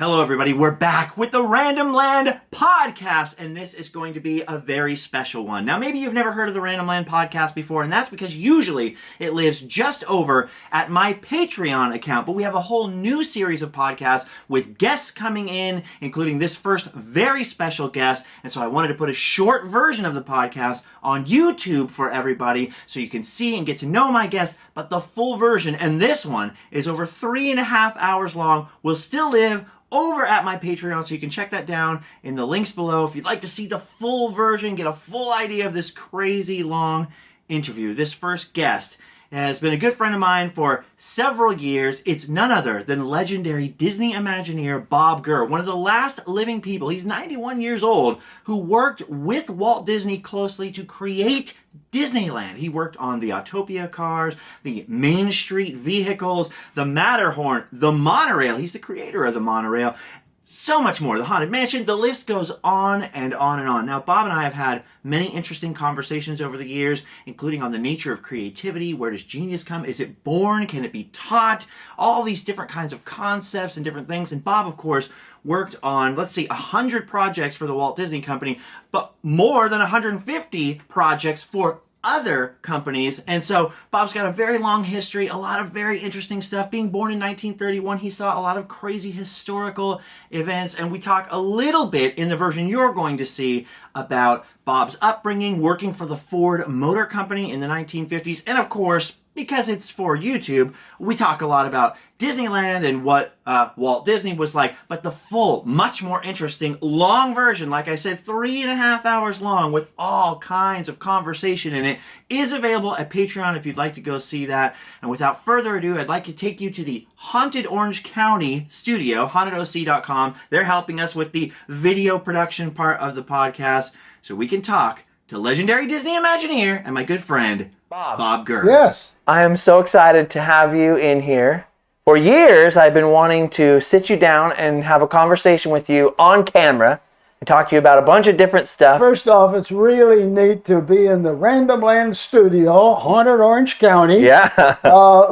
Hello, everybody. We're back with the Randomland podcast, and this is going to be a very special one. Now, maybe you've never heard of the Randomland podcast before, and that's because usually it lives just over at my Patreon account, but we have a whole new series of podcasts with guests coming in, including this first very special guest, and so I wanted to put a short version of the podcast on YouTube for everybody so you can see and get to know my guests, but the full version, and this one is over 3.5 hours long, will still live over at my Patreon, so you can check that down in the links below if you'd like to see the full version, get a full idea of this crazy long interview. This first guest has been a good friend of mine for several years. It's none other than legendary Disney Imagineer Bob Gurr, one of the last living people, he's 91 years old, who worked with Walt Disney closely to create Disneyland. He worked on the Autopia cars, the Main Street vehicles, the Matterhorn, the monorail. He's the creator of the monorail. So much more. The Haunted Mansion. The list goes on and on and on. Now, Bob and I have had many interesting conversations over the years, including on the nature of creativity. Where does genius come? Is it born? Can it be taught? All these different kinds of concepts and different things. And Bob, of course, worked on, 100 projects for the Walt Disney Company, but more than 150 projects for other companies. And so Bob's got a very long history, a lot of very interesting stuff. Being born in 1931, he saw a lot of crazy historical events, and we talk a little bit in the version you're going to see about Bob's upbringing, working for the Ford Motor Company in the 1950s, and of course, because it's for YouTube, we talk a lot about Disneyland and what Walt Disney was like, but the full, much more interesting, long version, like I said, 3.5 hours long with all kinds of conversation in it, is available at Patreon if you'd like to go see that. And without further ado, I'd like to take you to the Haunted Orange County studio, hauntedoc.com. They're helping us with the video production part of the podcast, so we can talk to legendary Disney Imagineer and my good friend, Bob Gurr. Yes. I am so excited to have you in here. For years, I've been wanting to sit you down and have a conversation with you on camera and talk to you about a bunch of different stuff. First off, it's really neat to be in the Randomland studio, Haunted Orange County. Yeah.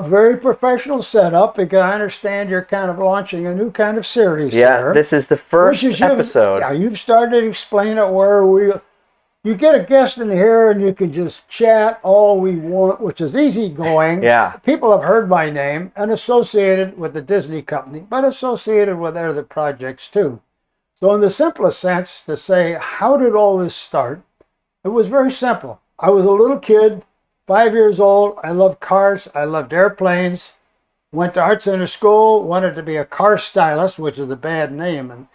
Very professional setup, because I understand you're kind of launching a new kind of series here. This is the first episode. You've started to explain it where you get a guest in here and you can just chat all we want, which is easygoing. Yeah. People have heard my name and associated with the Disney company, but associated with other projects too. So in the simplest sense, to say, how did all this start? It was very simple. I was a little kid, 5 years old. I loved cars. I loved airplanes. Went to art center school, wanted to be a car stylist, which is a bad name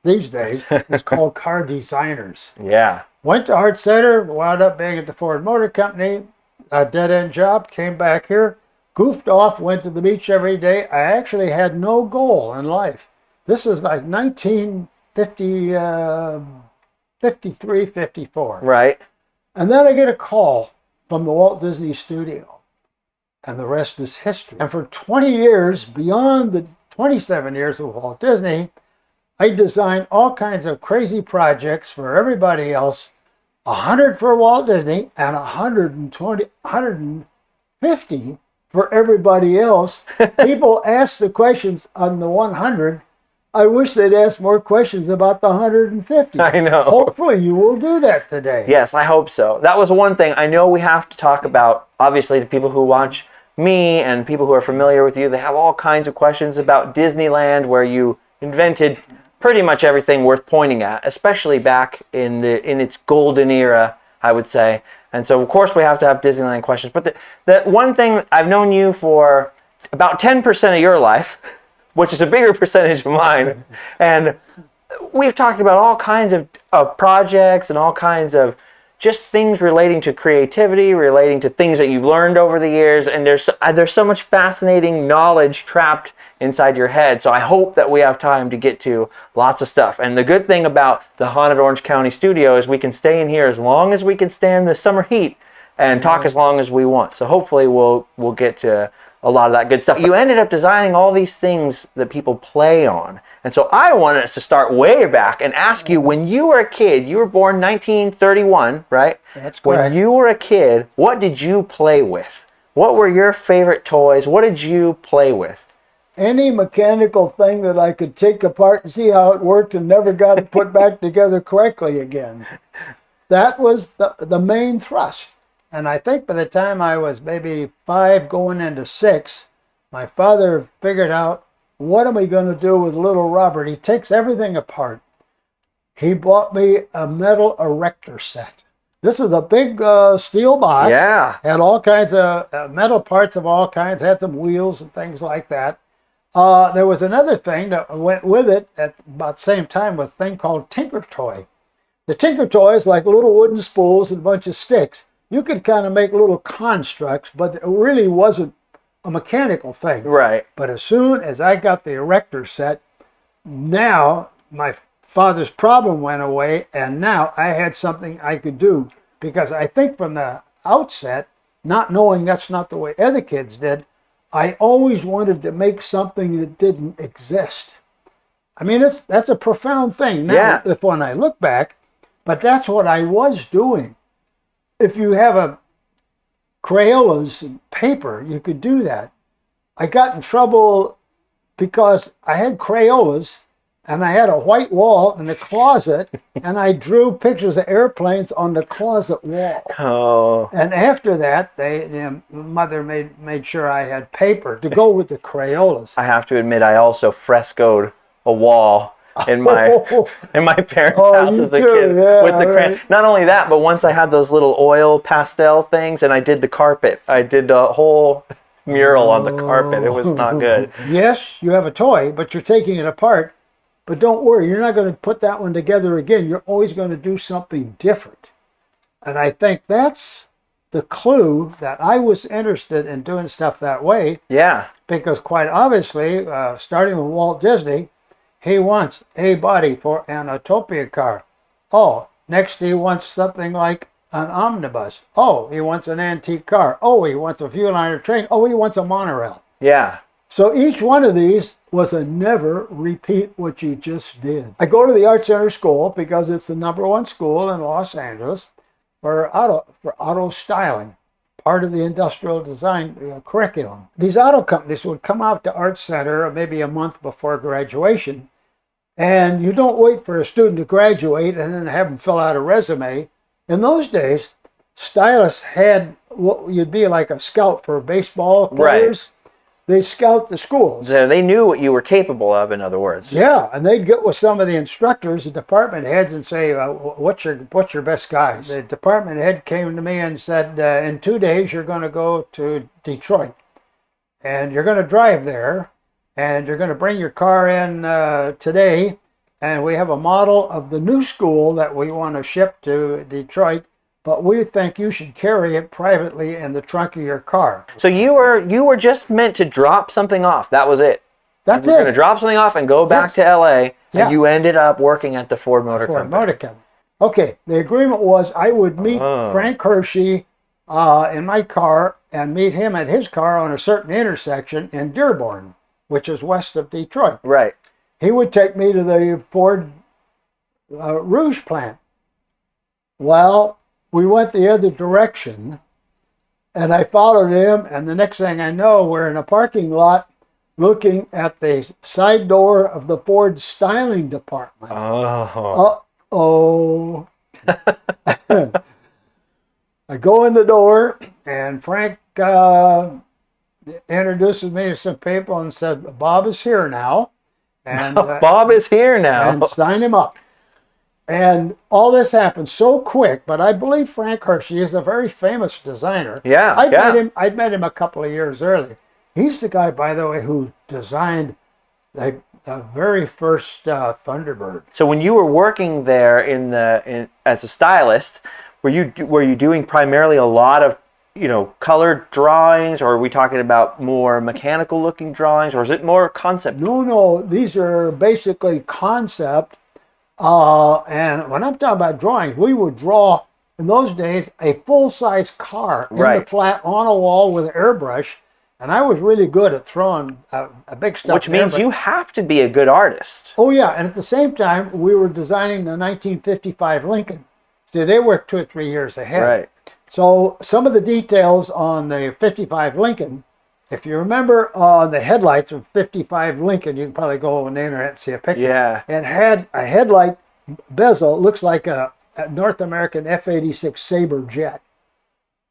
these days. It's called car designers. Yeah. Went to art center, wound up being at the Ford Motor Company, a dead-end job, came back here, goofed off, went to the beach every day. I actually had no goal in life. This is like 1953, 54. Right. And then I get a call from the Walt Disney Studio, and the rest is history. And for 20 years, beyond the 27 years of Walt Disney, I designed all kinds of crazy projects for everybody else, 100 for Walt Disney and 150 for everybody else. People ask the questions on the 100. I wish they'd ask more questions about the 150. I know. Hopefully you will do that today. Yes, I hope so. That was one thing I know we have to talk about. Obviously, the people who watch me and people who are familiar with you, they have all kinds of questions about Disneyland, where you invented pretty much everything worth pointing at, especially back in its golden era, I would say. And so, of course, we have to have Disneyland questions. But the one thing, I've known you for about 10% of your life, which is a bigger percentage of mine. And we've talked about all kinds of projects and all kinds of just things relating to creativity, relating to things that you've learned over the years. And there's so much fascinating knowledge trapped inside your head. So I hope that we have time to get to lots of stuff. And the good thing about the Haunted Orange County studio is we can stay in here as long as we can stand the summer heat and talk as long as we want. So hopefully we'll get to a lot of that good stuff. You ended up designing all these things that people play on. And so I wanted us to start way back and ask you, when you were a kid, you were born 1931, right? That's correct. When you were a kid, what did you play with? What were your favorite toys? What did you play with? any mechanical thing that I could take apart and see how it worked and never got it put back together correctly again. That was the main thrust. And I think by the time I was maybe 5 going into 6, my father figured out, what am I going to do with little Robert? He takes everything apart. He bought me a metal erector set. This is a big steel box. Yeah. Had all kinds of metal parts of all kinds, had some wheels and things like that. There was another thing that went with it at about the same time, a thing called Tinker Toy. The Tinker Toy is like little wooden spools and a bunch of sticks. You could kind of make little constructs, but it really wasn't a mechanical thing. Right. But as soon as I got the erector set, now my father's problem went away, and now I had something I could do. Because I think from the outset, not knowing that's not the way other kids did, I always wanted to make something that didn't exist. I mean, that's a profound thing now, if when I look back, but that's what I was doing. If you have a Crayolas and paper, you could do that. I got in trouble because I had Crayolas and I had a white wall in the closet and I drew pictures of airplanes on the closet wall. Oh. And after that, mother made sure I had paper to go with the Crayolas. I have to admit, I also frescoed a wall in my parents' house as a kid with the crayon. Not only that, but once I had those little oil pastel things, and I did the carpet. I did a whole mural on the carpet. It was not good. Yes, you have a toy, but you're taking it apart. But don't worry, you're not going to put that one together again. You're always going to do something different. And I think that's the clue that I was interested in doing stuff that way. Yeah. Because quite obviously, starting with Walt Disney, he wants a body for an Autopia car. Oh, next he wants something like an omnibus. Oh, he wants an antique car. Oh, he wants a fuel liner train. Oh, he wants a monorail. Yeah. So each one of these was a never repeat what you just did. I go to the Art Center School because it's the #1 school in Los Angeles for auto styling, part of the industrial design curriculum. These auto companies would come out to Art Center maybe a month before graduation, and you don't wait for a student to graduate and then have them fill out a resume. In those days, stylists had what you'd be like a scout for baseball players. Right. They scout the schools. So they knew what you were capable of, in other words. Yeah, and they'd get with some of the instructors, the department heads, and say, what's your best guys? The department head came to me and said, in 2 days you're going to go to Detroit. And you're going to drive there, and you're going to bring your car in today, and we have a model of the new school that we want to ship to Detroit, but we think you should carry it privately in the trunk of your car. So you were just meant to drop something off. That was it. That's you were going to drop something off and go back to LA, and you ended up working at the Ford Motor Company. Okay, the agreement was I would meet Frank Hershey in my car and meet him at his car on a certain intersection in Dearborn, which is west of Detroit. Right. He would take me to the Ford Rouge plant. Well, we went the other direction, and I followed him, and the next thing I know, we're in a parking lot looking at the side door of the Ford styling department. Oh. Uh-oh. I go in the door, and Frank introduces me to some people and said, Bob is here now. And Bob is here now. And sign him up. And all this happened so quick, but I believe Frank Hershey is a very famous designer. Yeah, I'd met him a couple of years earlier. He's the guy, by the way, who designed the very first Thunderbird. So when you were working there as a stylist, were you doing primarily a lot of colored drawings, or are we talking about more mechanical looking drawings, or is it more concept? No, these are basically concept. And when I'm talking about drawings, we would draw, in those days, a full-size car in the flat on a wall with an airbrush. And I was really good at throwing a big stuff. Which means you have to be a good artist. Oh, yeah. And at the same time, we were designing the 1955 Lincoln. See, they worked 2 or 3 years ahead. Right. So some of the details on the 55 Lincoln If you remember the headlights of 55 Lincoln, you can probably go on the internet and see a picture. Yeah. It had a headlight bezel, looks like a North American F-86 Sabre jet.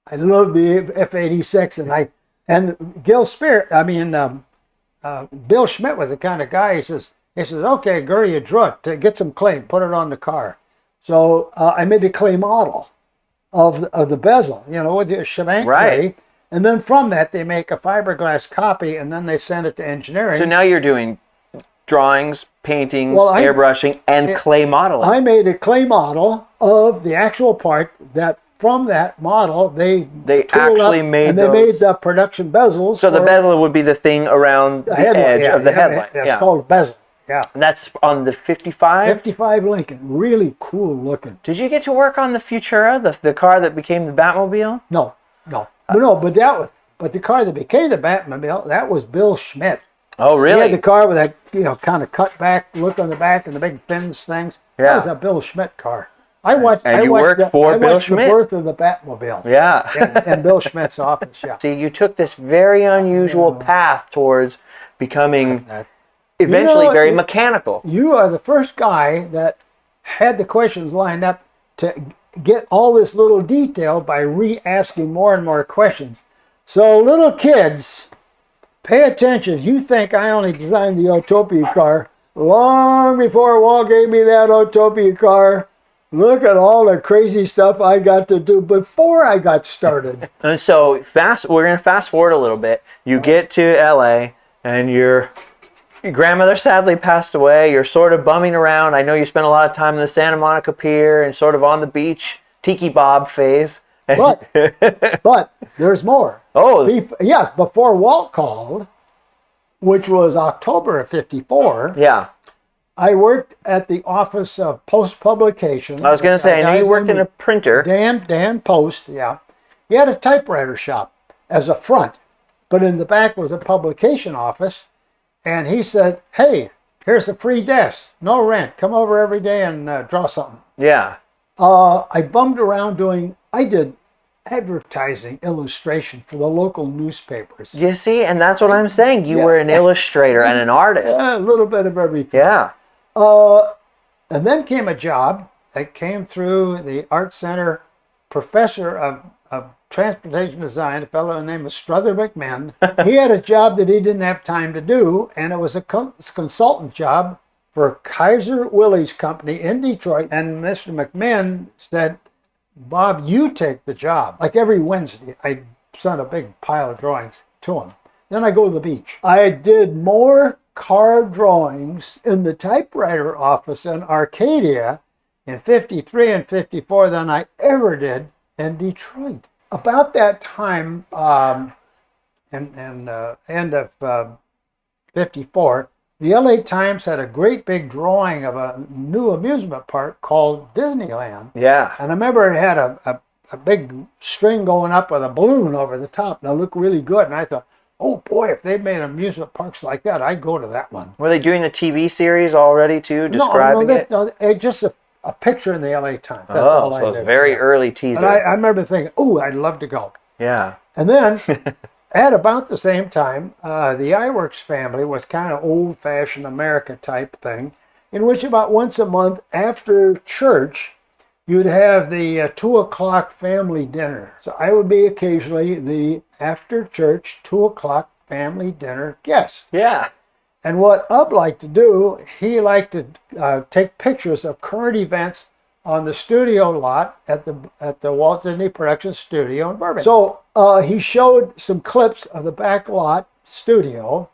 I love the F-86, and Gil Spear, Bill Schmidt was the kind of guy. He says, okay, Gurr, you drew it. Get some clay, put it on the car. So I made a clay model of the bezel, with the shebang clay. And then from that, they make a fiberglass copy, and then they send it to engineering. So now you're doing drawings, paintings, airbrushing, and clay modeling. I made a clay model of the actual part that from that model, they actually made and those. They made the production bezels. So the bezel would be the thing around the edge of the headlight. It's called bezel. Yeah. And that's on the 55? 55 Lincoln. Really cool looking. Did you get to work on the Futura, the car that became the Batmobile? No. But the car that became the Batmobile, that was Bill Schmidt. Oh, really? He had the car with that, kind of cut back look on the back and the big fins things. Yeah. That was a Bill Schmidt car. I watched Bill Schmidt? the birth of the Batmobile. Yeah. In Bill Schmidt's office, yeah. See, you took this very unusual path towards becoming eventually very mechanical. You are the first guy that had the questions lined up to get all this little detail by re-asking more and more questions. So little kids, pay attention. You think I only designed the Autopia car long before Walt gave me that Autopia car. Look at all the crazy stuff I got to do before I got started. And so we're going to fast forward a little bit. You get to LA and your grandmother sadly passed away. You're sort of bumming around. I know you spent a lot of time in the Santa Monica Pier and sort of on the beach, Tiki Bob phase. But there's more. Oh. Yes, before Walt called, which was October of 54. Yeah. I worked at the Office of Post-Publication. I was going to say, I know you worked in a printer. Dan Post, yeah. He had a typewriter shop as a front, but in the back was a publication office. And he said, hey, here's a free desk, no rent. Come over every day and draw something. Yeah. I bummed around I did advertising illustration for the local newspapers. You see, and that's what I'm saying. You were an illustrator and an artist. A little bit of everything. Yeah. And then came a job that came through the Art Center professor of transportation design, a fellow named Strother McMinn. He had a job that he didn't have time to do, and it was a consultant job for Kaiser Willie's company in Detroit. And Mr. McMinn said, Bob, you take the job. Like every Wednesday, I sent a big pile of drawings to him. Then I go to the beach. I did more car drawings in the typewriter office in Arcadia in 53 and 54 than I ever did in Detroit. About that time, end of 54, the LA Times had a great big drawing of a new amusement park called Disneyland. Yeah. And I remember it had a big string going up with a balloon over the top. And it looked really good. And I thought, oh boy, if they made amusement parks like that, I'd go to that one. Were they doing the TV series already too, describing it? No, just a picture in the LA Times. That's all so it's a very early teaser. But I remember thinking, oh, I'd love to go. Yeah. And then at about the same time, the iWorks family was kind of old-fashioned America type thing, in which about once a month after church, you'd have the 2 o'clock family dinner. So I would be occasionally the after church 2 o'clock family dinner guest. Yeah. And what Ub liked to do, he liked to take pictures of current events on the studio lot at the Walt Disney Production Studio in Burbank. So he showed some clips of the back lot studio,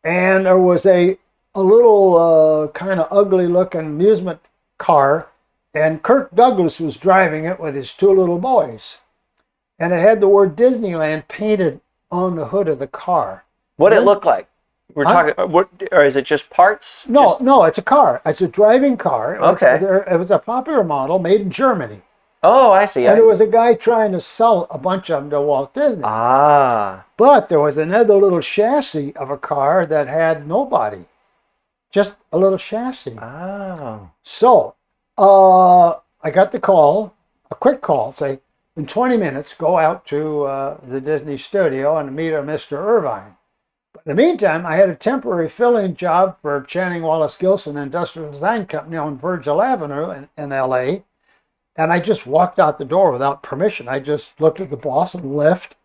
and there was a little kind of ugly looking amusement car, and Kirk Douglas was driving it with his 2 little boys. And it had the word Disneyland painted on the hood of the car. What did it look like? We're talking, or is it just parts? No, it's a car. It's a driving car. Okay. It was a popular model made in Germany. Oh, I see. And there was a guy trying to sell a bunch of them to Walt Disney. Ah. But there was another little chassis of a car that had no body. Just a little chassis. Oh. So, I got the call, a quick call, say, in 20 minutes, go out to the Disney studio and meet a Mr. Irvine. But in the meantime, I had a temporary fill-in job for Channing Wallace Gilson Industrial Design Company on Virgil Avenue in LA. And I just walked out the door without permission. I just looked at the boss and left.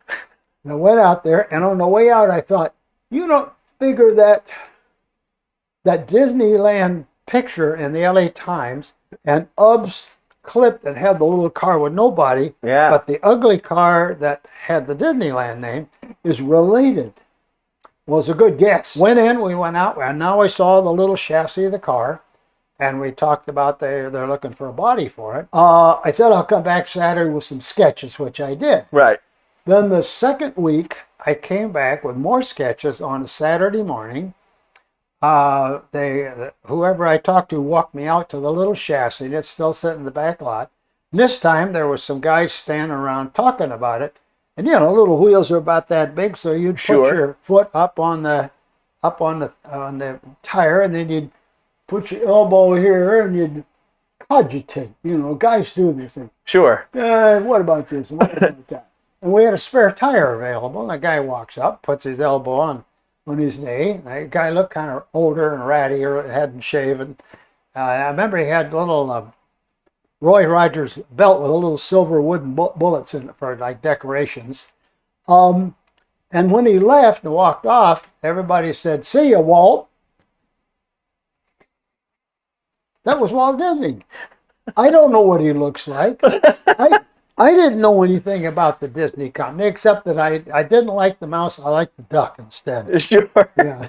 And I went out there, and on the way out, I thought, you don't figure that Disneyland picture in the LA Times and Ub's clip that had the little car with nobody, but the ugly car that had the Disneyland name is related. Well, it's a good guess. Went in, we went out, and now I saw the little chassis of the car, and we talked about they're looking for a body for it. I said I'll come back Saturday with some sketches, which I did. Right. Then the second week, I came back with more sketches on a Saturday morning. Whoever I talked to walked me out to the little chassis, and it's still sitting in the back lot. And this time, there was some guys standing around talking about it. And little wheels are about that big, so you'd put your foot up on the tire, and then you'd put your elbow here, and you'd cogitate. Guys do this. And, Sure. what about this? What about that? And we had a spare tire available, and a guy walks up, puts his elbow on his knee. And the guy looked kind of older and ratty, or hadn't shaven. I remember he had a little Roy Rogers belt with a little silver wooden bullets in it for like decorations. And when he left and walked off, everybody said, "See ya, Walt." That was Walt Disney. I don't know what he looks like. I didn't know anything about the Disney company, except that I didn't like the mouse. I liked the duck instead. Sure. Yeah.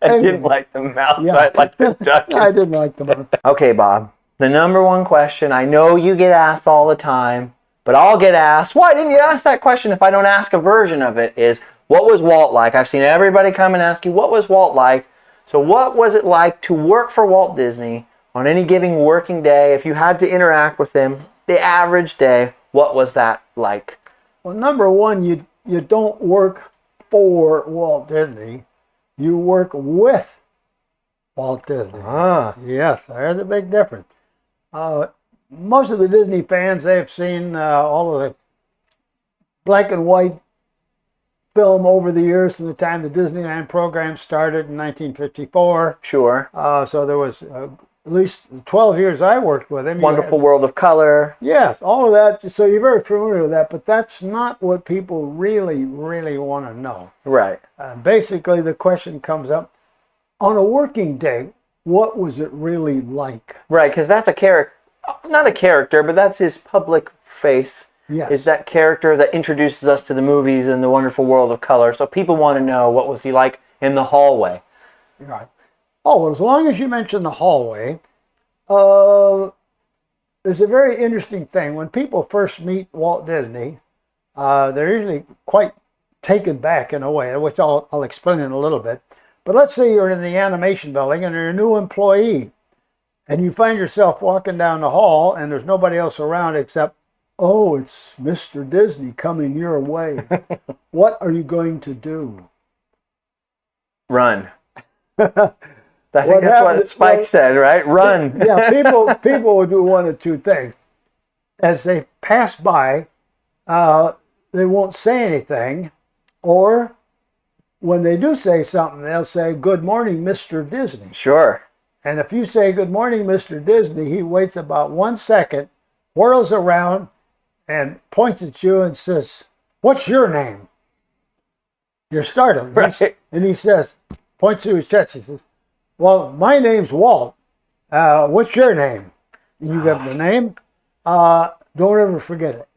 I didn't like the mouse, but I liked the duck. I didn't like the mouse. Okay, Bob. The number one question, I know you get asked all the time, but I'll get asked, why didn't you ask that question if I don't ask a version of it, is what was Walt like? I've seen everybody come and ask you, what was Walt like? So what was it like to work for Walt Disney on any given working day? If you had to interact with him, the average day, what was that like? Well, number one, you don't work for Walt Disney. You work with Walt Disney. Yes, there's a big difference. Most of the Disney fans, they've seen all of the black and white film over the years from the time the Disneyland program started in 1954. Sure. So there was at least 12 years I worked with him. Wonderful World of Color. Yes, all of that. So you're very familiar with that, but that's not what people really, really want to know. Right. Basically, the question comes up, on a working day, what was it really like? Right, because that's a character, not a character, but that's his public face. Yes. Is that character that introduces us to the movies and the Wonderful World of Color. So people want to know, what was he like in the hallway? Right. Oh, as long as you mention the hallway, there's a very interesting thing. When people first meet Walt Disney, they're usually quite taken back in a way, which I'll explain in a little bit. But let's say you're in the animation building and you're a new employee, and you find yourself walking down the hall and there's nobody else around except, oh, it's Mr. Disney coming your way. What are you going to do? Run. I think that's what Spike said, right? Run. Yeah, people will do one of two things. As they pass by, they won't say anything, or when they do say something, they'll say, "Good morning, Mr. Disney." Sure. And if you say, "Good morning, Mr. Disney," he waits about 1 second, whirls around, and points at you and says, "What's your name?" You're startled. Right. And he says, points to his chest, he says, "Well, my name's Walt. What's your name?" And you give him the name. Don't ever forget it.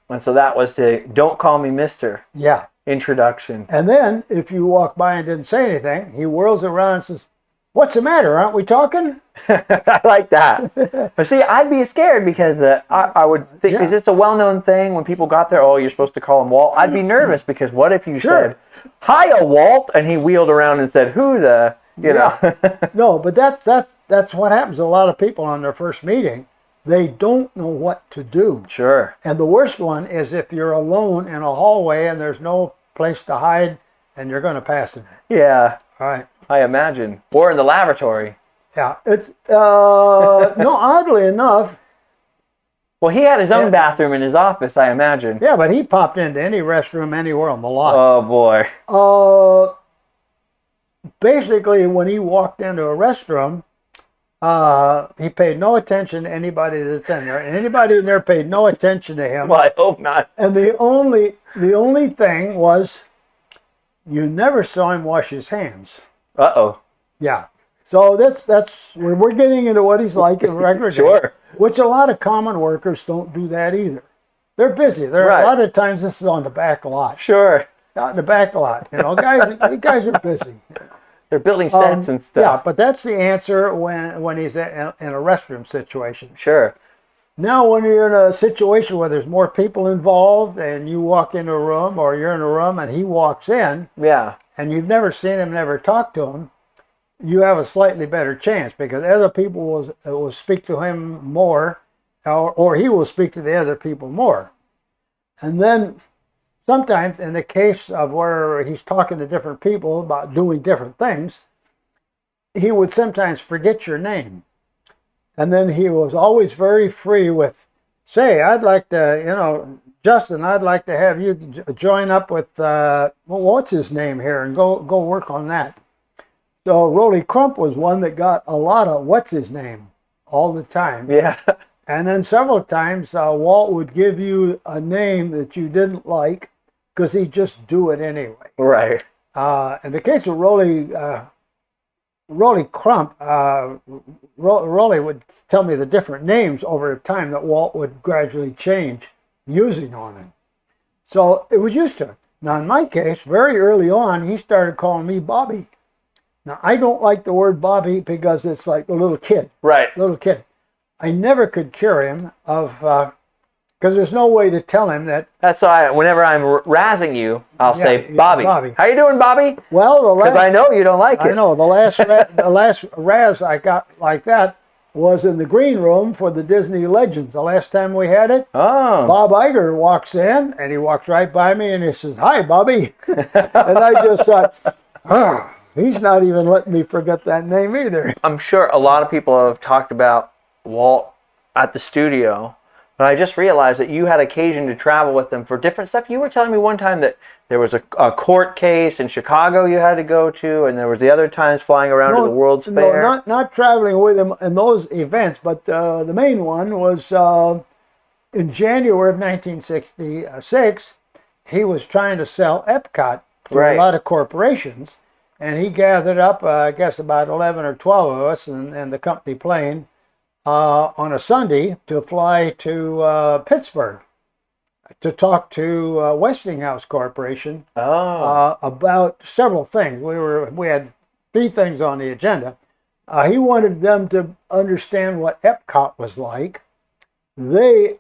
And so that was the "Don't call me Mr." Yeah. introduction. And then, if you walk by and didn't say anything, he whirls around and says, "What's the matter? Aren't we talking?" I like that. But see, I'd be scared because I would think, because it's a well-known thing when people got there, oh, you're supposed to call him Walt. I'd be nervous because what if you said, "Hiya, Walt," and he wheeled around and said, "Who the," you know. No, but that's what happens to a lot of people on their first meeting. They don't know what to do. Sure. And the worst one is if you're alone in a hallway and there's no place to hide and you're going to pass him. Yeah. All right. I imagine. Or in the lavatory. Yeah. It's, no, oddly enough, Well, he had his own Yeah. bathroom in his office, I imagine. Yeah, but he popped into any restroom anywhere on the lot. Oh boy. Basically, when he walked into a restroom, he paid no attention to anybody that's in there, and anybody in there paid no attention to him. Well, I hope not. And the only thing was, you never saw him wash his hands. Uh-oh. Yeah. So that's we're getting into what he's like in regular day, Sure. which a lot of common workers don't do that either. They're busy. Right. A lot of times this is on the back lot. Sure. Out in the back lot, guys are busy. They're building sets and stuff. Yeah, but that's the answer when he's in a restroom situation. Sure. Now, when you're in a situation where there's more people involved, and you walk into a room, or you're in a room and he walks in, Yeah. and you've never seen him, never talked to him, you have a slightly better chance because other people will speak to him more, or he will speak to the other people more. And then sometimes in the case of where he's talking to different people about doing different things, he would sometimes forget your name. And then he was always very free with, say, I'd like to, Justin, I'd like to have you join up with, what's his name here, and go work on that. So Rolly Crump was one that got a lot of what's his name all the time. Yeah. And then several times Walt would give you a name that you didn't like because he'd just do it anyway. Right. In the case of Rolly Crump, Rolly would tell me the different names over time that Walt would gradually change using on him. So it was used to it. Now in my case, very early on, he started calling me Bobby. Now I don't like the word Bobby because it's like a little kid. Right. Little kid. I never could cure him of, because there's no way to tell him that. That's why whenever I'm razzing you, I'll say, yeah, Bobby. Bobby. How you doing, Bobby? Well, Because I know you don't like it. I know the last razz I got like that was in the green room for the Disney Legends. The last time we had it, Oh. Bob Iger walks in and he walks right by me and he says, "Hi, Bobby," and I just thought, he's not even letting me forget that name either. I'm sure a lot of people have talked about Walt at the studio, but I just realized that you had occasion to travel with them for different stuff. You were telling me one time that there was a court case in Chicago you had to go to, and there was the other times flying around to the World's Fair. No, not traveling with him in those events, but the main one was in January of 1966. He was trying to sell Epcot to Right. a lot of corporations, and he gathered up, I guess, about 11 or 12 of us and the company plane on a Sunday to fly to Pittsburgh to talk to Westinghouse Corporation about several things. We had 3 things on the agenda. He wanted them to understand what Epcot was like. They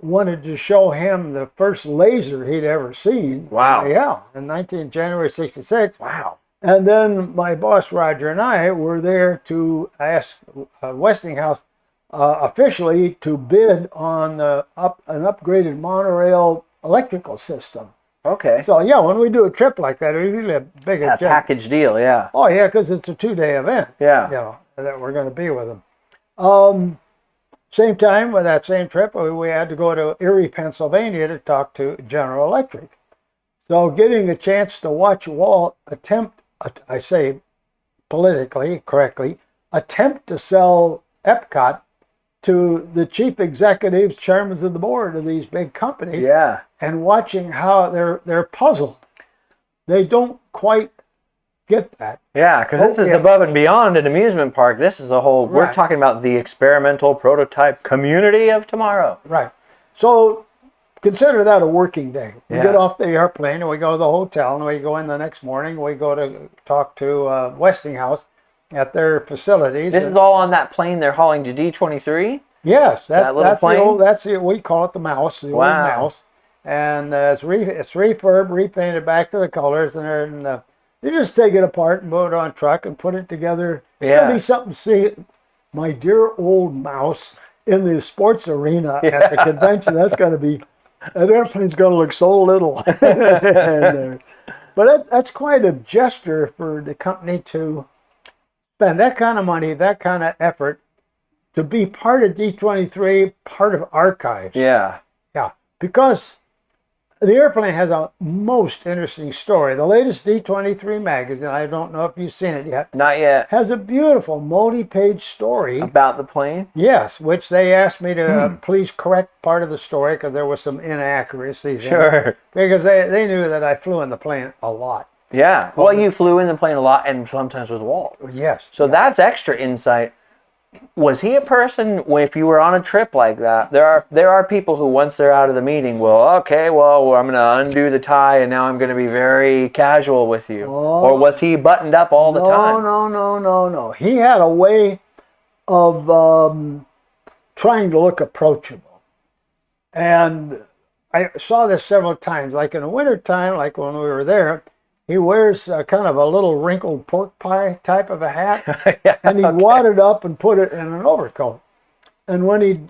wanted to show him the first laser he'd ever seen. Wow. Yeah, in January 66. Wow. And then my boss, Roger, and I were there to ask Westinghouse officially to bid on an upgraded monorail electrical system. Okay. So, yeah, when we do a trip like that, it's usually a big Yeah, agenda. package deal, yeah. Oh, yeah, because it's a 2-day event. Yeah. That we're going to be with them. Same time, with that same trip, we had to go to Erie, Pennsylvania to talk to General Electric. So getting a chance to watch Walt attempt, I say politically correctly, attempt to sell Epcot to the chief executives, chairmen of the board of these big companies, Yeah. and watching how they're puzzled. They don't quite get that. Yeah, because this is yeah. above and beyond an amusement park. This is a whole, we're Right. talking about the experimental prototype community of tomorrow. Right. So consider that a working day. We Yeah. get off the airplane and we go to the hotel, and we go in the next morning. We go to talk to Westinghouse at their facilities. This is all on that plane they're hauling to D23? Yes, that little that's plane? the old. That's the, we call it the mouse, the Wow. old mouse, and it's refurb, repainted back to the colors, and you just take it apart and put it on a truck and put it together. It's Yeah. gonna be something to see. My dear old mouse in the sports arena at the convention. That's gonna be. That airplane's gonna look so little. But that's quite a gesture for the company to spend that kind of money, that kind of effort, to be part of D23, part of archives. Yeah. Yeah, because the airplane has a most interesting story. The latest D23 magazine, I don't know if you've seen it yet, Not yet. has a beautiful multi-page story. About the plane? Yes, which they asked me to please correct part of the story because there was some inaccuracies in it. Sure. Because they knew that I flew in the plane a lot. Yeah. Well, you flew in the plane a lot and sometimes with Walt. Yes. So that's extra insight. Was he a person, if you were on a trip like that, there are people who once they're out of the meeting will, okay, well, I'm going to undo the tie and now I'm going to be very casual with you. Oh. Or was he buttoned up all the time? No. He had a way of trying to look approachable. And I saw this several times, like in the wintertime, like when we were there, he wears kind of a little wrinkled pork pie type of a hat, Yeah, and he'd wad it up and put it in an overcoat. And when he'd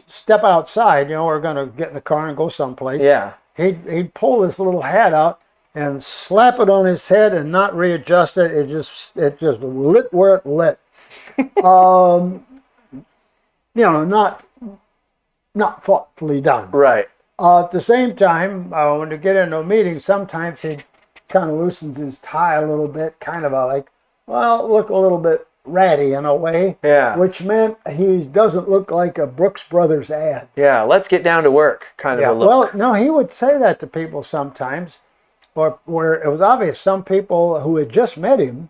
step outside, we're going to get in the car and go someplace, Yeah. he'd pull this little hat out and slap it on his head and not readjust it. It just lit where it lit. Not thoughtfully done. Right. At the same time, when you get into a meeting, sometimes he kind of loosens his tie a little bit, kind of look a little bit ratty in a way. Yeah. Which meant he doesn't look like a Brooks Brothers ad. Yeah, let's get down to work kind of a look. Well, no, he would say that to people sometimes, or where it was obvious some people who had just met him,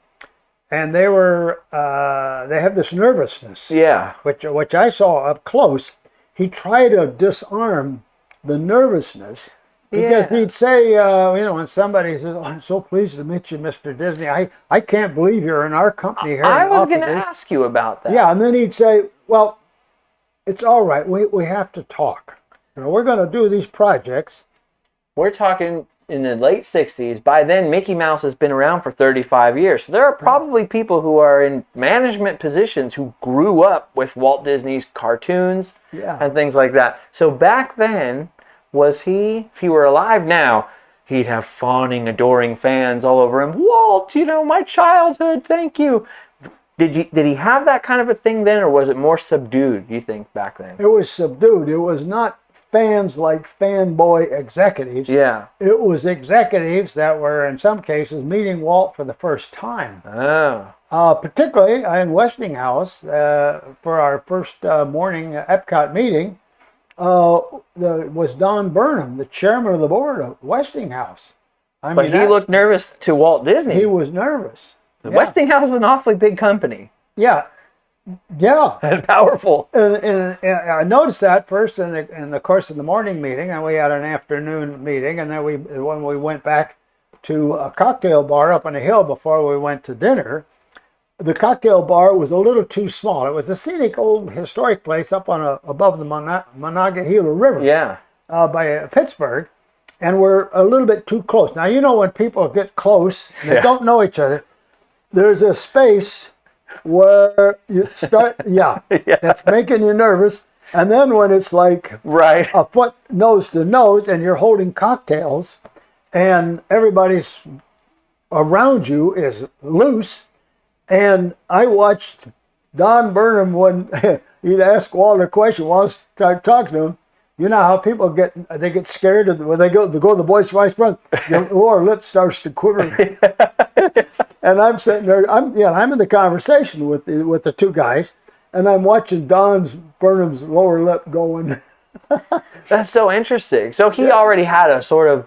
and they have this nervousness. Yeah. Which I saw up close. He tried to disarm the nervousness. Because he'd say, when somebody says, "Oh, I'm so pleased to meet you, Mr. Disney. I can't believe you're in our company here." I was going to ask you about that. Yeah, and then he'd say, "Well, it's all right. We have to talk. We're going to do these projects." We're talking in the late 60s. By then, Mickey Mouse has been around for 35 years. So there are probably people who are in management positions who grew up with Walt Disney's cartoons and things like that. So back then, was he, if he were alive now, he'd have fawning, adoring fans all over him. Walt, my childhood, thank you. Did he have that kind of a thing then, or was it more subdued, you think, back then? It was subdued. It was not fans like fanboy executives. Yeah. It was executives that were, in some cases, meeting Walt for the first time. Oh. Particularly in Westinghouse, for our first morning Epcot meeting, was Don Burnham, the chairman of the board of Westinghouse. But he looked nervous to Walt Disney. He was nervous. Westinghouse is an awfully big company. Yeah. And powerful. And I noticed that first in the course of the morning meeting, and we had an afternoon meeting, and then when we went back to a cocktail bar up on the hill before we went to dinner, the cocktail bar was a little too small. It was a scenic old historic place up on above the Monongahela River. Yeah. By Pittsburgh, and we're a little bit too close. Now, when people get close and they don't know each other, there's a space where you start, that's making you nervous. And then when it's like a foot nose to nose and you're holding cocktails and everybody's around you is loose. And I watched Don Burnham when he'd ask Walt a question while I start talking to him. You know how people get scared when they go to the voice vice president, your lower lip starts to quiver. And I'm sitting there, I'm in the conversation with the two guys, and I'm watching Burnham's lower lip going. That's so interesting. So he already had a sort of,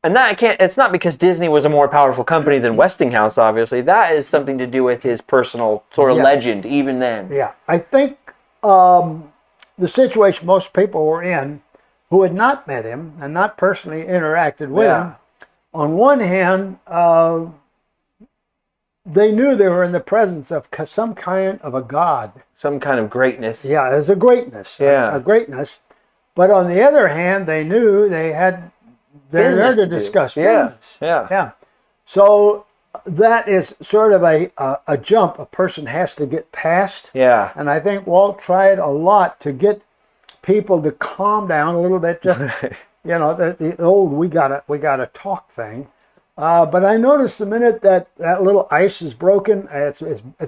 and it's not because Disney was a more powerful company than Westinghouse, obviously. That is something to do with his personal sort of legend, even then. Yeah, I think the situation most people were in who had not met him and not personally interacted with him, on one hand, they knew they were in the presence of some kind of a god. Some kind of greatness. Yeah, there's a greatness. Yeah. A greatness. But on the other hand, they knew they're there to discuss business. Yeah. So that is sort of a jump a person has to get past. Yeah. And I think Walt tried a lot to get people to calm down a little bit. Just, the old we gotta talk thing. But I noticed the minute that little ice is broken, it's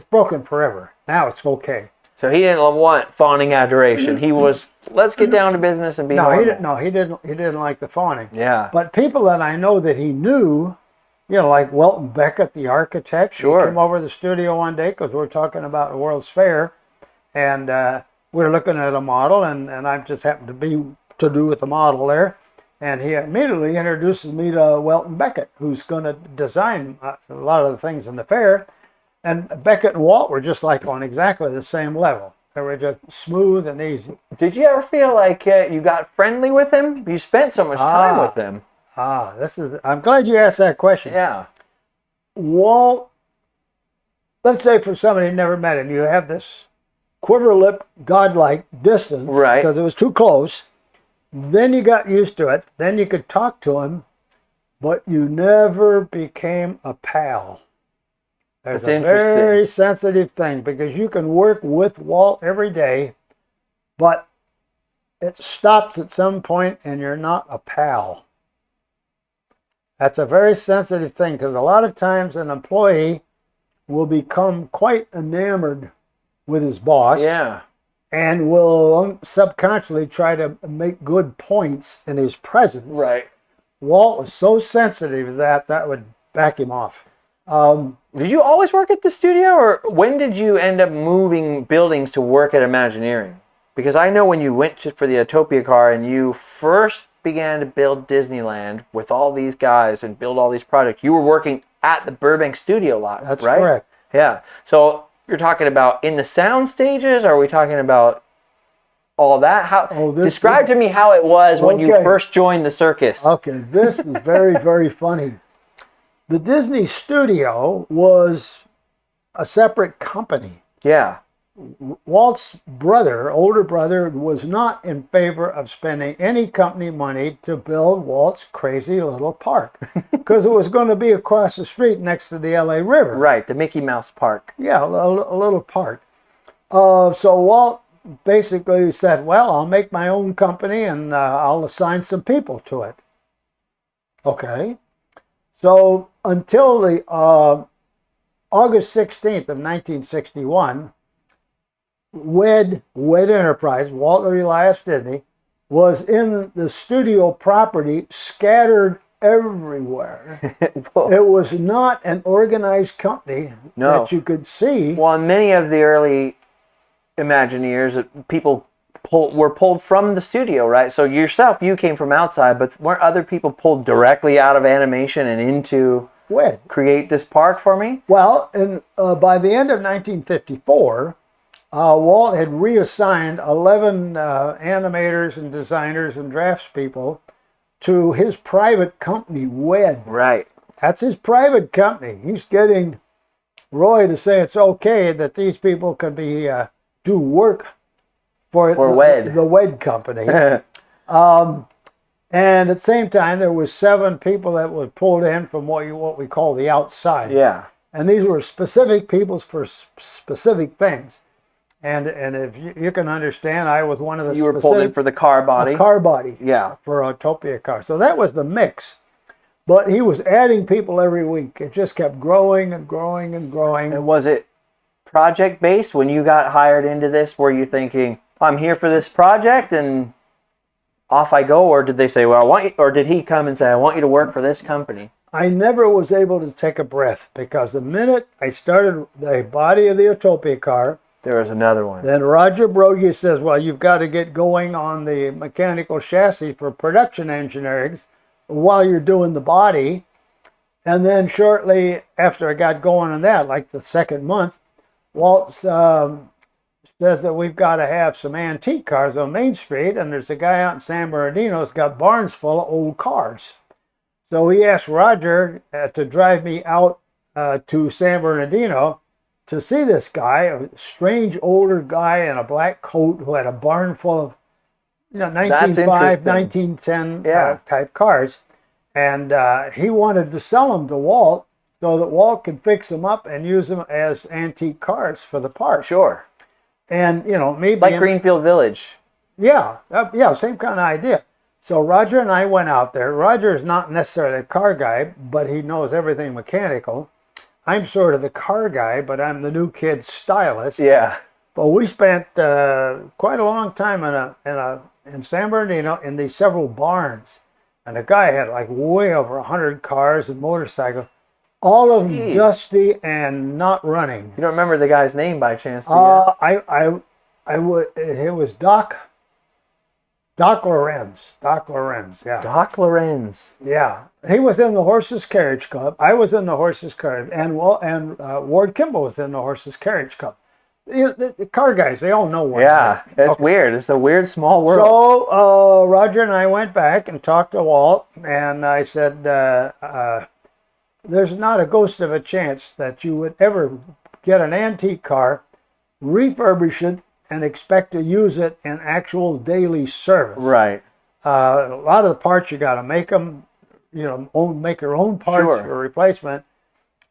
broken forever. Now it's okay. So he didn't want fawning adoration. He was, let's get down to business and be No, normal. he didn't. No, he didn't. He didn't like the fawning. Yeah. But people that I know that he knew, like Welton Beckett, the architect. Sure. He came over to the studio one day because we were talking about the World's Fair, and we were looking at a model, and I just happened to be to do with the model there, and he immediately introduces me to Welton Beckett, who's going to design a lot of the things in the fair. And Beckett and Walt were just like on exactly the same level. They were just smooth and easy. Did you ever feel like you got friendly with him? You spent so much time with him. I'm glad you asked that question. Yeah. Walt, let's say for somebody who never met him, you have this quiver lip, godlike distance. Right. Because it was too close. Then you got used to it. Then you could talk to him, but you never became a pal. There's That's a very sensitive thing because you can work with Walt every day, but it stops at some point and you're not a pal. That's a very sensitive thing because a lot of times an employee will become quite enamored with his boss. Yeah. And will subconsciously try to make good points in his presence. Right. Walt was so sensitive to that would back him off. Did you always work at the studio, or when did you end up moving buildings to work at Imagineering? Because I know when you went for the Autopia car and you first began to build Disneyland with all these guys and build all these projects, you were working at the Burbank studio lot, That's right? correct. Yeah. So you're talking about in the sound stages? Or are we talking about all that? Describe to me how it was when you first joined the circus. Okay, this is very, very funny. The Disney studio was a separate company. Yeah. Walt's older brother, was not in favor of spending any company money to build Walt's crazy little park because it was going to be across the street next to the LA River. Right, the Mickey Mouse Park. Yeah, a little park. So Walt basically said, well, I'll make my own company and I'll assign some people to it. Okay. So until the August 16th of 1961, WED Enterprise, Walt Elias Disney, was in the studio property scattered everywhere. It was not an organized company that you could see. Well, many of the early Imagineers, people were pulled from the studio, right? So you came from outside, but weren't other people pulled directly out of animation and into WED? Create this park for me? Well, and by the end of 1954, Walt had reassigned 11 animators and designers and draftspeople to his private company, WED. Right. That's his private company. He's getting Roy to say it's okay that these people could be do work for WED. The WED company. And at the same time, there was 7 people that were pulled in from what we call the outside. Yeah. And these were specific people for specific things. And if you can understand, I was one of the You were pulled in for the car body. Car body. Yeah. For Autopia car. So that was the mix. But he was adding people every week. It just kept growing and growing and growing. And was it project-based when you got hired into this? Were you thinking, I'm here for this project and off I go? Or did they say, well, I want you, or did he come and say, I want you to work for this company? I never was able to take a breath because the minute I started the body of the Autopia car, there was another one. Then Roger Brogy says, well, you've got to get going on the mechanical chassis for production engineering while you're doing the body. And then shortly after I got going on that, like the second month, Walt says that we've got to have some antique cars on Main Street. And there's a guy out in San Bernardino that's got barns full of old cars. So he asked Roger to drive me out to San Bernardino to see this guy, a strange older guy in a black coat who had a barn full of 1905, 1910 type cars. And he wanted to sell them to Walt so that Walt could fix them up and use them as antique cars for the park. Sure. And, maybe... Like Greenfield Village. Yeah, same kind of idea. So Roger and I went out there. Roger is not necessarily a car guy, but he knows everything mechanical. I'm sort of the car guy, but I'm the new kid's stylist. Yeah. But we spent quite a long time in San Bernardino in these several barns, and the guy had like way over 100 cars and motorcycles, all of them Jeez. dusty and not running. You don't remember the guy's name by chance, do you? I would. It was Doc Lorenz. Doc Lorenz. Yeah. Doc Lorenz. Yeah. He was in the Horses Carriage Club. I was in the Horses Carriage, and Ward Kimball was in the Horses Carriage Club. The car guys, they all know one. Yeah, it's weird. It's a weird small world. So Roger and I went back and talked to Walt, and I said, there's not a ghost of a chance that you would ever get an antique car, refurbish it, and expect to use it in actual daily service. Right. A lot of the parts you got to make them, make your own parts for replacement.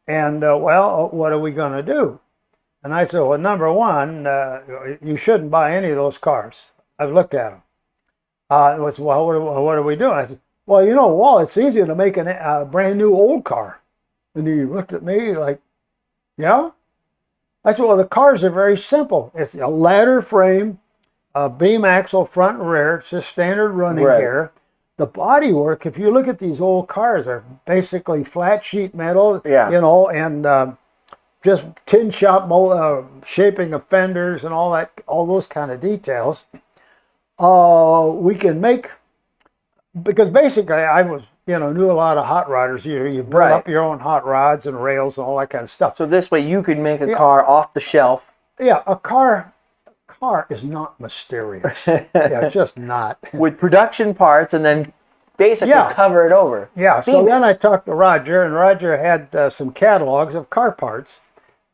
And what are we going to do? And I said, well, number one, you shouldn't buy any of those cars. I've looked at them. It was, well, what are we doing? I said, well, Walt, it's easier to make a brand new old car. And he looked at me like, yeah? I said, well, the cars are very simple. It's a ladder frame, a beam axle front and rear. It's just standard running gear. The bodywork, if you look at these old cars, are basically flat sheet metal, and just tin shop shaping of fenders and all those kind of details. We can make, because basically I was, knew a lot of hot rodders. You build up your own hot rods and rails and all that kind of stuff. So this way you could make a car off the shelf. Yeah, a car is not mysterious. It's just not. With production parts and then basically cover it over. Yeah, so then I talked to Roger, and Roger had some catalogs of car parts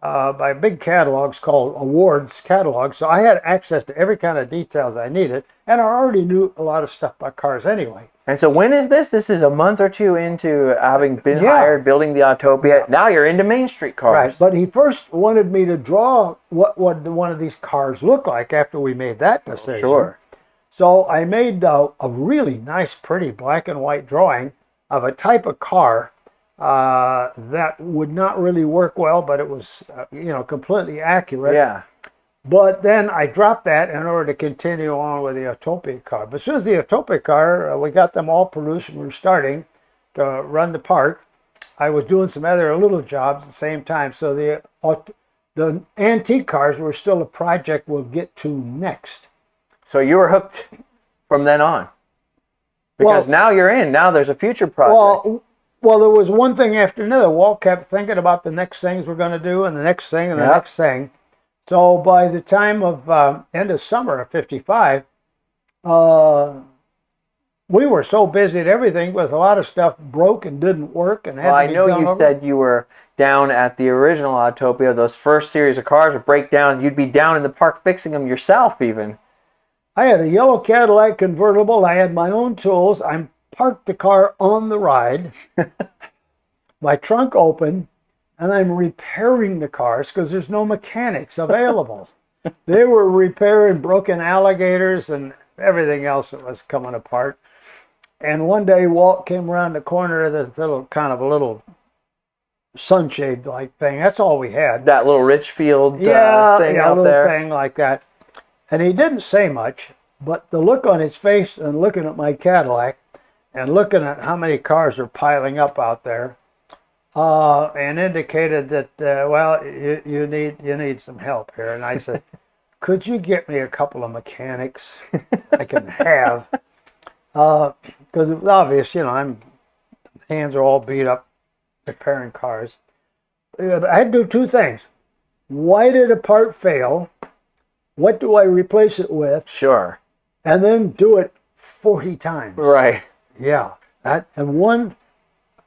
by big catalogs called Awards catalogs. So I had access to every kind of details I needed, and I already knew a lot of stuff about cars anyway. And so when is this? This is a month or two into having been hired, building the Autopia. Yeah. Now you're into Main Street cars. Right, but he first wanted me to draw what one of these cars looked like after we made that decision. Sure. So I made a really nice, pretty black and white drawing of a type of car that would not really work well, but it was, completely accurate. Yeah. But then I dropped that in order to continue on with the Autopia car. But as soon as the Autopia car, we got them all produced and we were starting to run the park, I was doing some other little jobs at the same time. So the antique cars were still a project we'll get to next. So you were hooked from then on? Because now you're in. Now there's a future project. Well, there was one thing after another. Walt kept thinking about the next things we're going to do and the next thing and the next thing. So by the time of end of summer of '55, we were so busy at everything with a lot of stuff broke and didn't work and had to be done over. I know you said you were down at the original Autopia. Those first series of cars would break down. You'd be down in the park fixing them yourself even. I had a yellow Cadillac convertible. I had my own tools. I parked the car on the ride, my trunk open, and I'm repairing the cars because there's no mechanics available. They were repairing broken alligators and everything else that was coming apart. And one day Walt came around the corner of this little sunshade-like thing. That's all we had. That little Richfield thing out there. Yeah, a little there. thing like that. And he didn't say much, but the look on his face and looking at my Cadillac and looking at how many cars are piling up out there, and indicated that, you need some help here. And I said, could you get me a couple of mechanics I can have? Because it was obvious, hands are all beat up repairing cars. I had to do two things. Why did a part fail? What do I replace it with? Sure. And then do it 40 times. Right. Yeah. And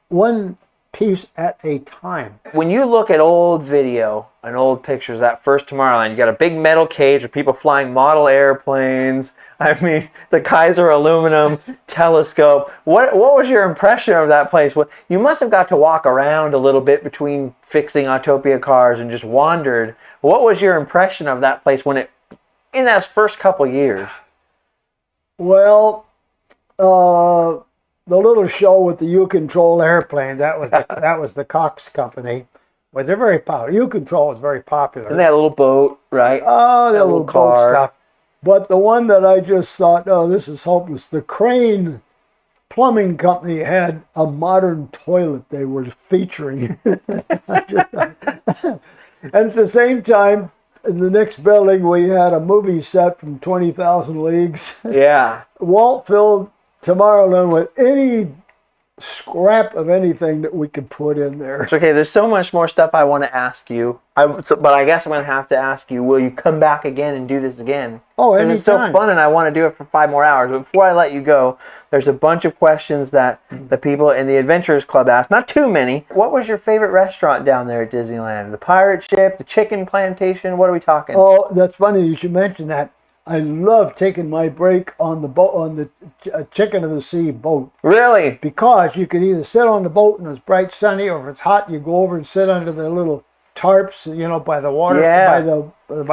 one piece at a time. When you look at old video and old pictures, that first Tomorrowland, you got a big metal cage with people flying model airplanes. I mean, the Kaiser aluminum telescope. What was your impression of that place? You must have got to walk around a little bit between fixing Autopia cars and just wandered. What was your impression of that place in those first couple years? Well, the little show with the U-Control airplane, that was the Cox Company. But they're very popular. U-Control is very popular. And they had a little boat, right? Oh, that little boat car. stuff. But the one that I just thought, oh, this is hopeless. The Crane Plumbing Company had a modern toilet they were featuring. And at the same time, in the next building, we had a movie set from 20,000 Leagues. Yeah. Walt filled Tomorrowland with any scrap of anything that we could put in there. It's okay. There's so much more stuff I want to ask you. But I guess I'm going to have to ask you, will you come back again and do this again? Oh, anytime. It's so fun, and I want to do it for 5 more hours. But before I let you go, there's a bunch of questions that the people in the Adventurers Club asked. Not too many. What was your favorite restaurant down there at Disneyland? The pirate ship, the chicken plantation? What are we talking? Oh, that's funny you should mention that. I love taking my break on the boat, on the Chicken of the Sea boat. Really? Because you can either sit on the boat and it's bright sunny, or if it's hot, you go over and sit under the little tarps, by the water, by the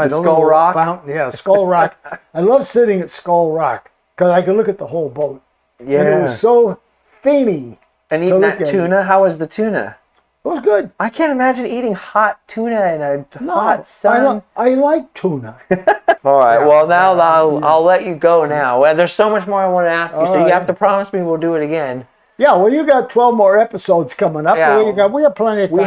Skull little Rock fountain. Yeah, Skull Rock. I love sitting at Skull Rock because I can look at the whole boat. Yeah. And it was so themey. And eating that tuna? How was the tuna? It was good. I can't imagine eating hot tuna in a hot sun. I like tuna. All right. Well, now I'll let you go now. Well, there's so much more I want to ask you, so you have to promise me we'll do it again. Yeah. Well, you got 12 more episodes coming up. Yeah. We have plenty of time.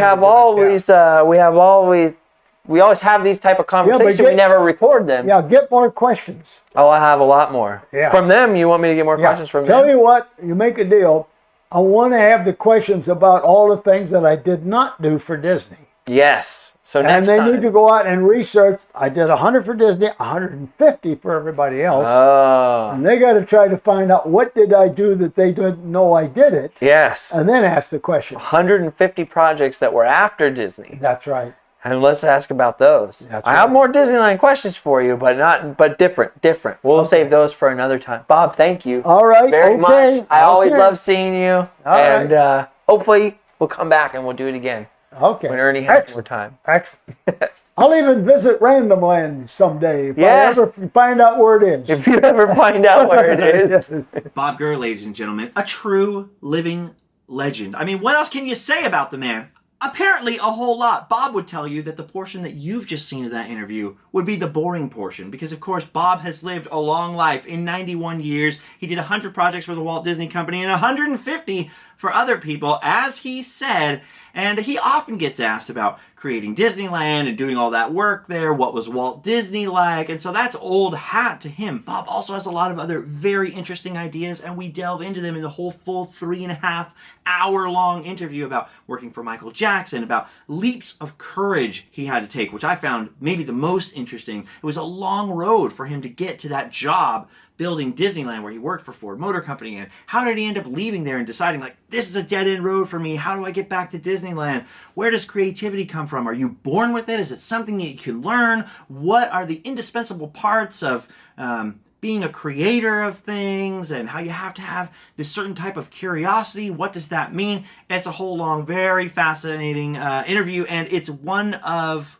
We always have these type of conversations. We never record them. Yeah. Get more questions. Oh, I have a lot more. Yeah. From them, you want me to get more questions from them? Tell you what, you make a deal. I want to have the questions about all the things that I did not do for Disney. Yes. So next time. And they need to go out and research. I did 100 for Disney, 150 for everybody else. Oh. And they got to try to find out what did I do that they didn't know I did it. Yes. And then ask the question. 150 projects that were after Disney. That's right. And let's ask about those. That's I have more Disneyland questions for you, but different. We'll save those for another time. Bob, thank you. All right. Very much. I always love seeing you. And hopefully we'll come back and we'll do it again. Okay. When Ernie has more time. Excellent. I'll even visit Randomland someday if I ever find out where it is. If you ever find out where it is. Bob Gurr, ladies and gentlemen, a true living legend. I mean, what else can you say about the man? Apparently a whole lot. Bob would tell you that the portion that you've just seen of that interview would be the boring portion because, of course, Bob has lived a long life. In 91 years, he did 100 projects for the Walt Disney Company and 150 for other people, as he said. And he often gets asked about creating Disneyland and doing all that work there. What was Walt Disney like? And so that's old hat to him. Bob also has a lot of other very interesting ideas, and we delve into them in the whole full 3.5 hour long interview about working for Michael Jackson, about leaps of courage he had to take, which I found maybe the most interesting. It was a long road for him to get to that job building Disneyland where he worked for Ford Motor Company, and how did he end up leaving there and deciding, like, this is a dead-end road for me, how do I get back to Disneyland? Where does creativity come from? Are you born with it? Is it something that you can learn? What are the indispensable parts of being a creator of things, and how you have to have this certain type of curiosity? What does that mean? It's a whole long, very fascinating interview, and it's one of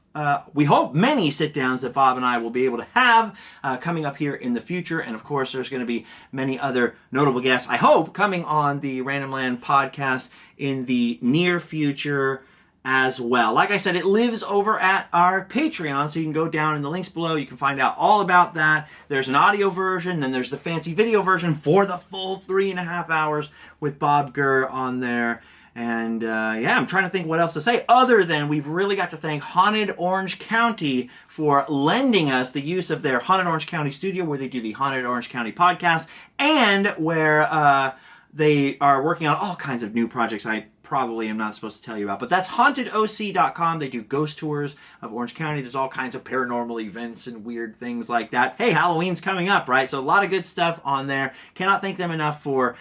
we hope many sit-downs that Bob and I will be able to have coming up here in the future. And of course, there's going to be many other notable guests, I hope, coming on the Randomland podcast in the near future as well. Like I said, it lives over at our Patreon, so you can go down in the links below. You can find out all about that. There's an audio version, then there's the fancy video version for the full 3.5 hours with Bob Gurr on there. And I'm trying to think what else to say other than we've really got to thank Haunted Orange County for lending us the use of their Haunted Orange County studio where they do the Haunted Orange County podcast, and where they are working on all kinds of new projects I probably am not supposed to tell you about. But that's hauntedoc.com. They do ghost tours of Orange County. There's all kinds of paranormal events and weird things like that. Hey, Halloween's coming up, right? So a lot of good stuff on there. Cannot thank them enough for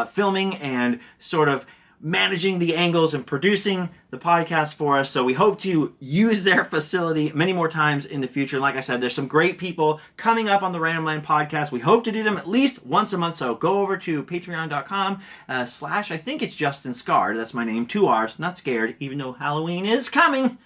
filming and sort of managing the angles and producing the podcast for us. So we hope to use their facility many more times in the future. And like I said, there's some great people coming up on the Randomland podcast. We hope to do them at least once a month. So go over to patreon.com / I think it's Justin Scarred. That's my name. 2 R's. Not scared, even though Halloween is coming.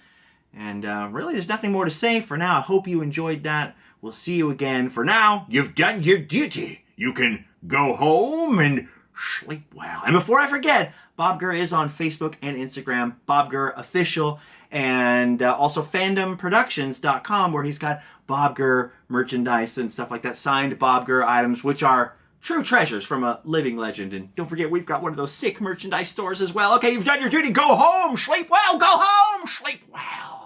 And really, there's nothing more to say for now. I hope you enjoyed that. We'll see you again. For now, you've done your duty. You can go home and sleep well. And before I forget, Bob Gurr is on Facebook and Instagram, Bob Gurr Official, and also fandomproductions.com, where he's got Bob Gurr merchandise and stuff like that, signed Bob Gurr items, which are true treasures from a living legend. And don't forget, we've got one of those sick merchandise stores as well. Okay, you've done your duty. Go home. Sleep well. Go home. Sleep well.